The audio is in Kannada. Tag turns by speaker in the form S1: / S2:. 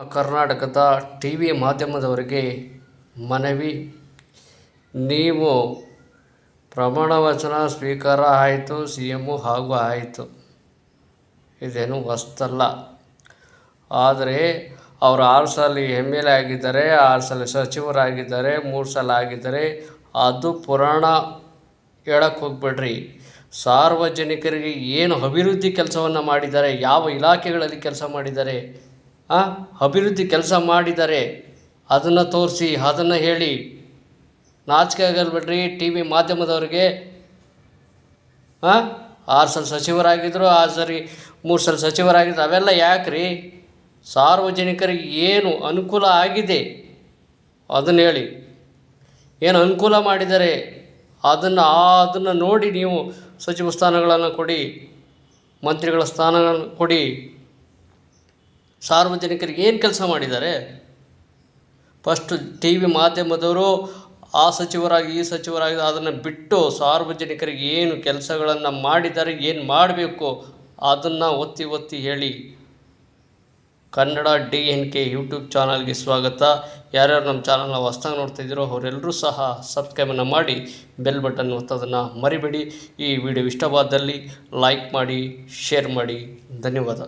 S1: ಕರ್ನಾಟಕದ ಟಿ ವಿ ಮಾಧ್ಯಮದವರಿಗೆ ಮನವಿ, ನೀವು ಪ್ರಮಾಣ ವಚನ ಸ್ವೀಕಾರ ಆಯಿತು, ಸಿ ಎಮ್ಮು ಹಾಗೂ ಆಯಿತು, ಇದೇನು ಹೊಸ್ತಲ್ಲ. ಆದರೆ ಅವರು 6 ಸಲ MLA ಆಗಿದ್ದಾರೆ, 6 ಸಲ ಸಚಿವರಾಗಿದ್ದಾರೆ, 3 ಸಲ ಆಗಿದ್ದಾರೆ. ಅದು ಪುರಾಣ ಹೇಳಕ್ಕೆ ಹೋಗ್ಬೇಡ್ರಿ. ಸಾರ್ವಜನಿಕರಿಗೆ ಏನು ಅಭಿವೃದ್ಧಿ ಕೆಲಸವನ್ನು ಮಾಡಿದ್ದಾರೆ, ಯಾವ ಇಲಾಖೆಗಳಲ್ಲಿ ಕೆಲಸ ಮಾಡಿದ್ದಾರೆ, ಅಭಿವೃದ್ಧಿ ಕೆಲಸ ಮಾಡಿದ್ದಾರೆ, ಅದನ್ನು ತೋರಿಸಿ, ಅದನ್ನು ಹೇಳಿ. ನಾಚಿಕೆ ಆಗಲ್ಬಿಡ್ರಿ ಟಿ ವಿ ಮಾಧ್ಯಮದವ್ರಿಗೆ. 6 ಸಲ ಸಚಿವರಾಗಿದ್ದರು, 3 ಸಲ ಸಚಿವರಾಗಿದ್ದರು, ಅವೆಲ್ಲ ಯಾಕೆ ರೀ? ಸಾರ್ವಜನಿಕರಿಗೆ ಏನು ಅನುಕೂಲ ಆಗಿದೆ ಅದನ್ನು ಹೇಳಿ. ಏನು ಅನುಕೂಲ ಮಾಡಿದ್ದಾರೆ ಅದನ್ನು ನೋಡಿ ನೀವು ಸಚಿವ ಸ್ಥಾನಗಳನ್ನು ಕೊಡಿ, ಮಂತ್ರಿಗಳ ಸ್ಥಾನಗಳನ್ನು ಕೊಡಿ. ಸಾರ್ವಜನಿಕರಿಗೆ ಏನು ಕೆಲಸ ಮಾಡಿದ್ದಾರೆ? ಫಸ್ಟು ಟಿ ವಿ ಮಾಧ್ಯಮದವರು ಆ ಸಚಿವರಾಗಿ ಈ ಸಚಿವರಾಗಿ ಅದನ್ನು ಬಿಟ್ಟು ಸಾರ್ವಜನಿಕರಿಗೆ ಏನು ಕೆಲಸಗಳನ್ನು ಮಾಡಿದ್ದಾರೆ, ಏನು ಮಾಡಬೇಕು ಅದನ್ನು ಒತ್ತಿ ಹೇಳಿ. ಕನ್ನಡ DNK ಯೂಟ್ಯೂಬ್ ಚಾನಲ್ಗೆ ಸ್ವಾಗತ. ಯಾರ್ಯಾರು ನಮ್ಮ ಚಾನಲ್ನ ಹೊಸ್ದಾಗಿ ನೋಡ್ತಾಯಿದ್ದೀರೋ ಅವರೆಲ್ಲರೂ ಸಹ ಸಬ್ಸ್ಕ್ರೈಬನ್ನು ಮಾಡಿ, ಬೆಲ್ ಬಟನ್ ಒತ್ತೋದನ್ನು ಮರಿಬೇಡಿ. ಈ ವಿಡಿಯೋ ಇಷ್ಟವಾದಲ್ಲಿ ಲೈಕ್ ಮಾಡಿ, ಶೇರ್ ಮಾಡಿ. ಧನ್ಯವಾದ.